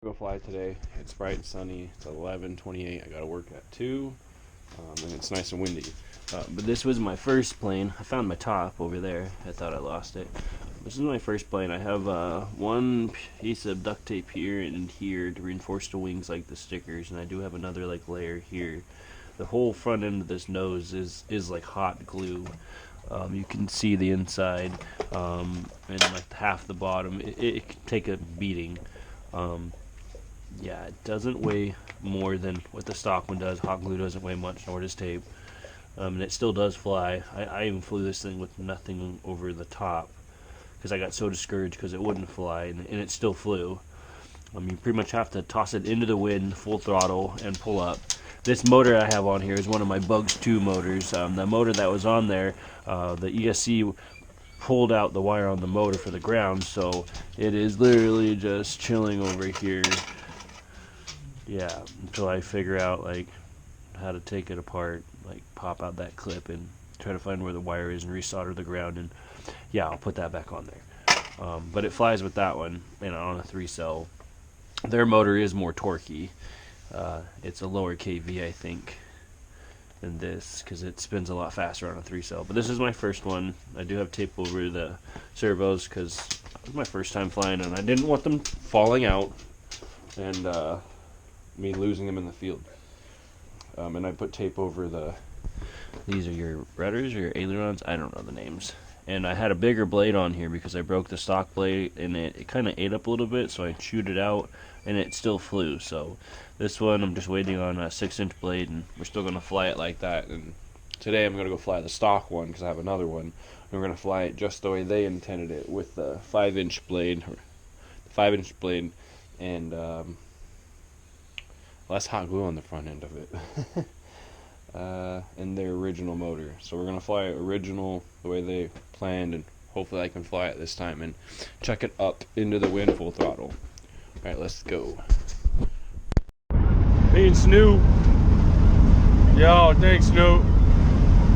Go fly today. It's bright and sunny. It's 11:28. I got to work at 2, and it's nice and windy. But this was my first plane. I found my top over there. I thought I lost it. This is my first plane. I have one piece of duct tape here and here to reinforce the wings like the stickers, and I do have another like layer here. The whole front end of this nose is like hot glue. You can see the inside, and like half the bottom. It can take a beating. Yeah, it doesn't weigh more than what the stock one does. Hot glue doesn't weigh much, nor does tape. And it still does fly. I even flew this thing with nothing over the top because I got so discouraged because it wouldn't fly, and it still flew. You pretty much have to toss it into the wind, full throttle, and pull up. This motor I have on here is one of my Bugs 2 motors. The motor that was on there, the ESC pulled out the wire on the motor for the ground, so it is literally just chilling over here. Yeah, until I figure out like how to take it apart, like pop out that clip and try to find where the wire is and resolder the ground, and yeah, I'll put that back on there. But it flies with that one, and on a 3-cell. Their motor is more torquey. It's a lower KV, I think, than this because it spins a lot faster on a 3-cell. But this is my first one. I do have tape over the servos because it was my first time flying, and I didn't want them falling out and me losing them in the field. And I put tape over these are your rudders or your ailerons, I don't know the names. And I had a bigger blade on here because I broke the stock blade, and it kind of ate up a little bit, so I chewed it out, and it still flew. So this one I'm just waiting on a 6-inch blade, and we're still going to fly it like that. And today I'm going to go fly the stock one because I have another one, and we're going to fly it just the way they intended it, with the 5-inch blade, and less hot glue on the front end of it. And their original motor. So we're gonna fly it original the way they planned, and hopefully I can fly it this time and check it up into the wind full throttle. Alright, let's go. Me and Snoop. Yo, thanks Snoop.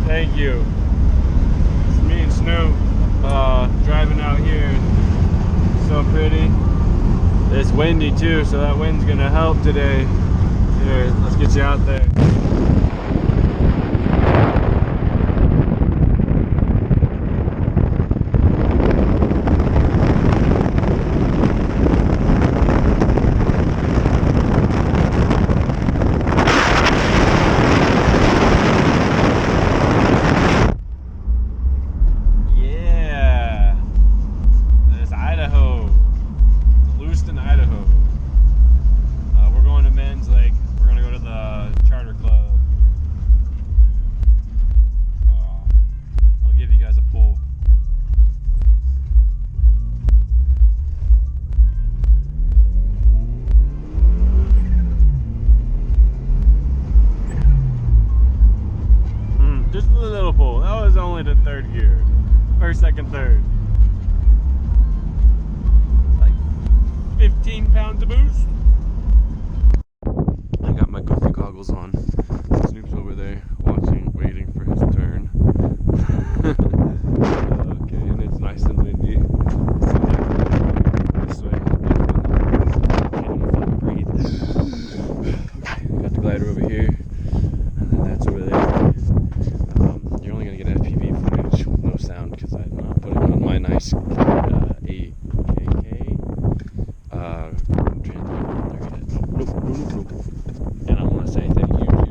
Thank you. It's me and Snoop driving out here. So pretty. It's windy too, so that wind's gonna help today. Here, let's get you out there. Just a little pull. That was only the third gear. First, second, third. Like 15 pounds of boost. I got my goofy goggles on. Snoop's over there watching, waiting for his turn. Okay, and it's nice and windy. This way. I can't even breathe. Okay, got the glider over here. And then that's over there. You're only going to get FPV footage with no sound because I'm not putting on my nice 8KK transmitter. Nope. And I want to say thank you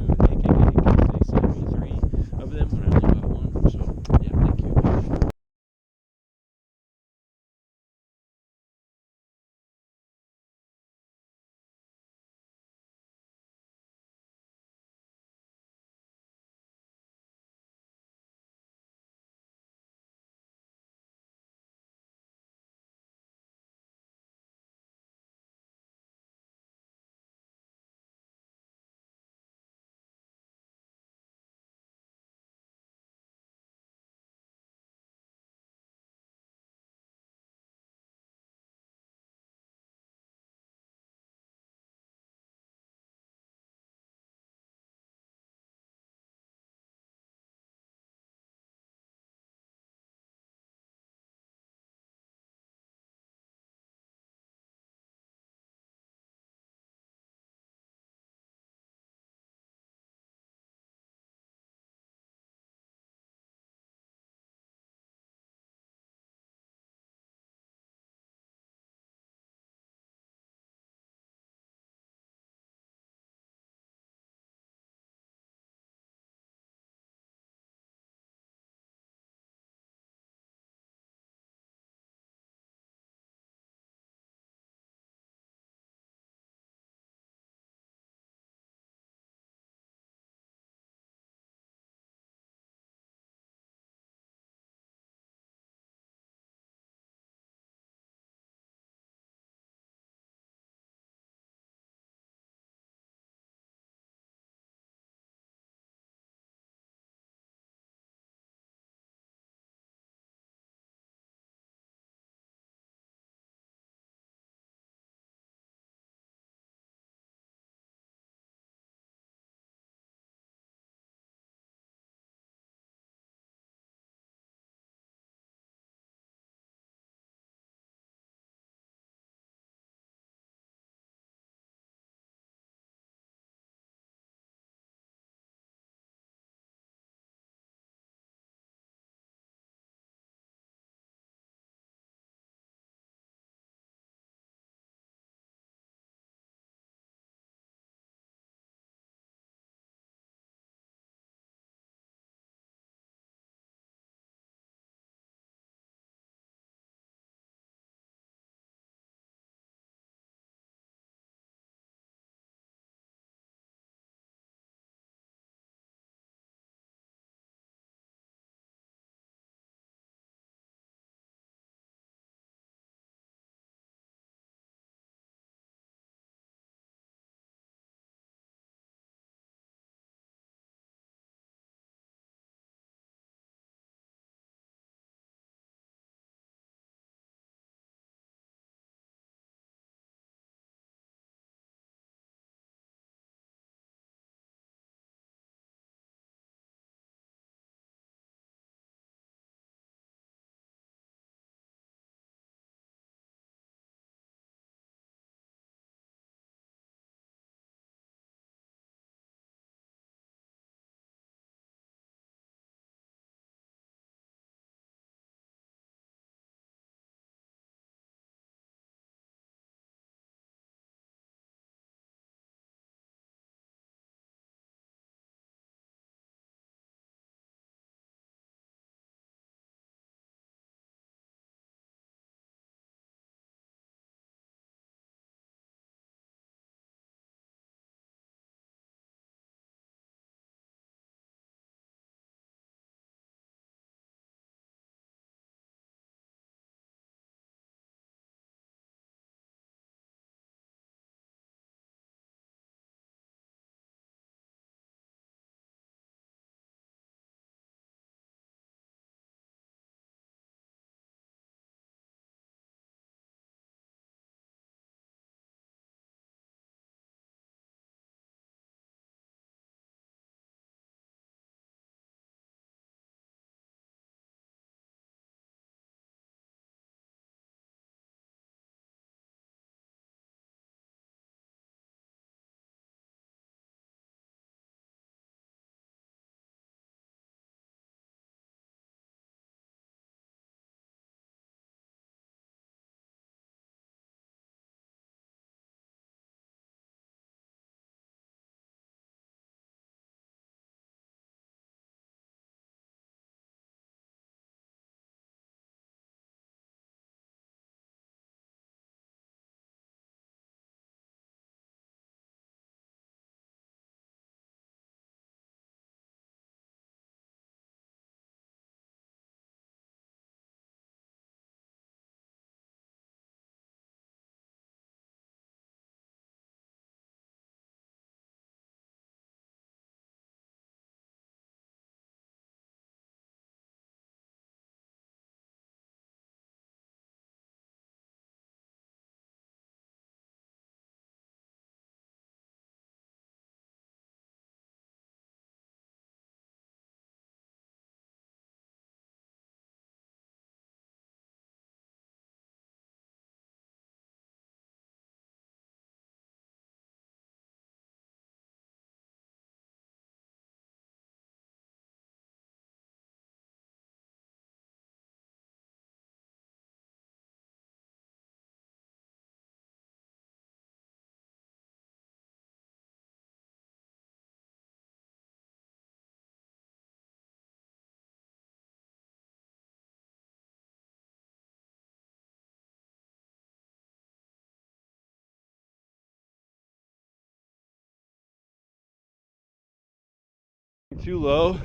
Too low,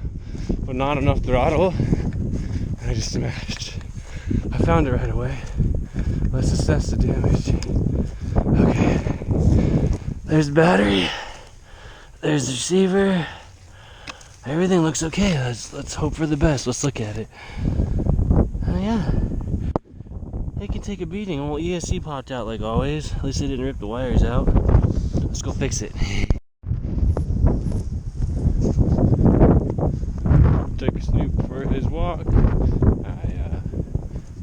but not enough throttle, and I just smashed. I found it right away. Let's assess the damage. Okay, there's the battery, there's the receiver. Everything looks okay. Let's hope for the best. Let's look at it. Oh yeah, it can take a beating. Well, ESC popped out like always. At least they didn't rip the wires out. Let's go fix it. Took a Snoop for his walk. I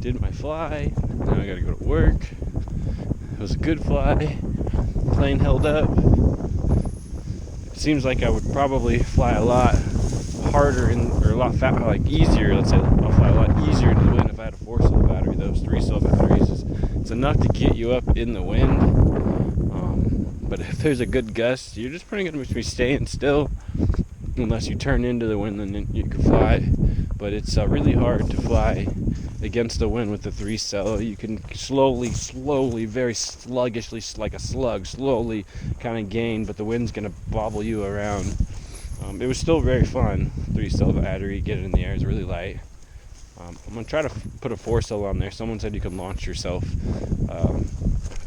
did my fly. Now I gotta go to work. It was a good fly. Plane held up. It seems like I would probably fly a lot harder or a lot like easier. Let's say I'll fly a lot easier into the wind if I had a 4-cell battery. Those 3-cell batteries, it's enough to get you up in the wind. But if there's a good gust, you're just pretty going to be staying still. Unless you turn into the wind, then you can fly. But it's really hard to fly against the wind with the 3-cell. You can slowly, very sluggishly, like a slug, slowly kind of gain, but the wind's going to bobble you around. It was still very fun. 3-cell battery, get it in the air, it's really light. I'm going to try to put a 4-cell on there. Someone said you can launch yourself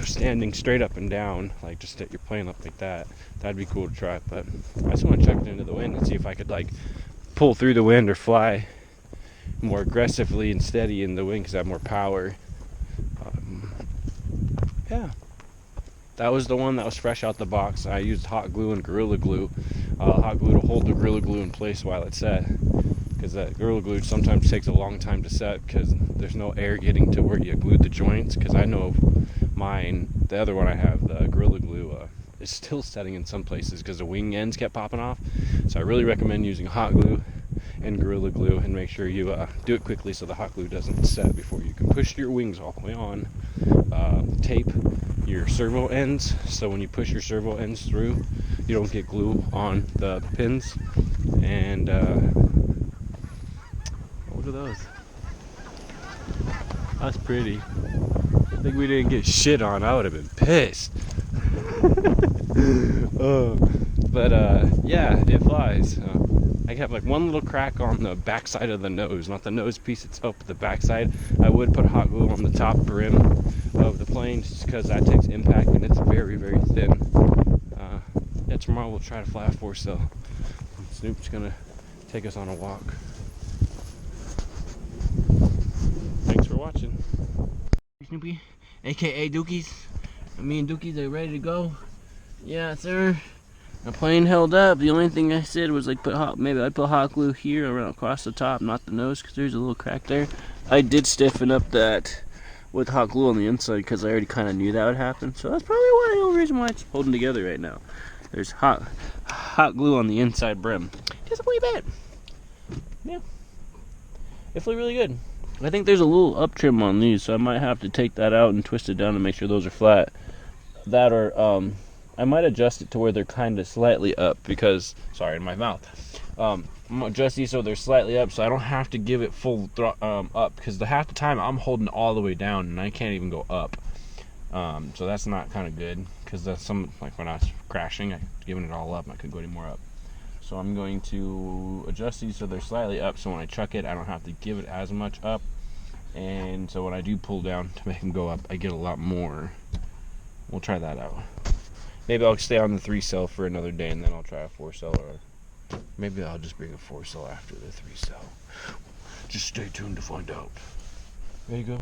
standing straight up and down, like just at your plane up like that. That'd be cool to try, but I just want to chuck it into the wind and see if I could like pull through the wind or fly more aggressively and steady in the wind because I have more power. Yeah, that was the one that was fresh out the box. I used hot glue and Gorilla Glue. Hot glue to hold the Gorilla Glue in place while it's set, because that Gorilla Glue sometimes takes a long time to set because there's no air getting to where you glued the joints. Because I know mine, the other one I have, the Gorilla Glue, is still setting in some places because the wing ends kept popping off. So I really recommend using hot glue and Gorilla Glue, and make sure you do it quickly so the hot glue doesn't set before you can push your wings all the way on. Tape your servo ends, so when you push your servo ends through, you don't get glue on the pins. And look at those. That's pretty. I think we didn't get shit on. I would have been pissed. Yeah, it flies. I have like one little crack on the backside of the nose, not the nose piece itself, but the backside. I would put hot glue on the top brim of the plane just because that takes impact and it's very, very thin. Yeah, tomorrow we'll try to fly a 4-cell. Snoop's gonna take us on a walk. Thanks for watching. Snoopy, aka Dookies. Me and Dookies are ready to go. Yeah, sir. The plane held up. The only thing I said was like maybe I'd put hot glue here around across the top, not the nose, because there's a little crack there. I did stiffen up that with hot glue on the inside because I already kind of knew that would happen. So that's probably the only reason why it's holding together right now. There's hot glue on the inside brim. Doesn't play bad. Yeah, it flew really good. I think there's a little up trim on these, so I might have to take that out and twist it down to make sure those are flat. That or I might adjust it to where they're kind of slightly up because, sorry, in my mouth. I'm gonna adjust these so they're slightly up so I don't have to give it full up, because half the time I'm holding all the way down and I can't even go up. So that's not kind of good, because that's like when I was crashing, I giving it all up and I couldn't go any more up. So I'm going to adjust these so they're slightly up, so when I chuck it I don't have to give it as much up, and so when I do pull down to make them go up I get a lot more. We'll try that out. Maybe I'll stay on the 3-cell for another day and then I'll try a 4-cell, or maybe I'll just bring a 4-cell after the 3-cell. Just stay tuned to find out. There you go.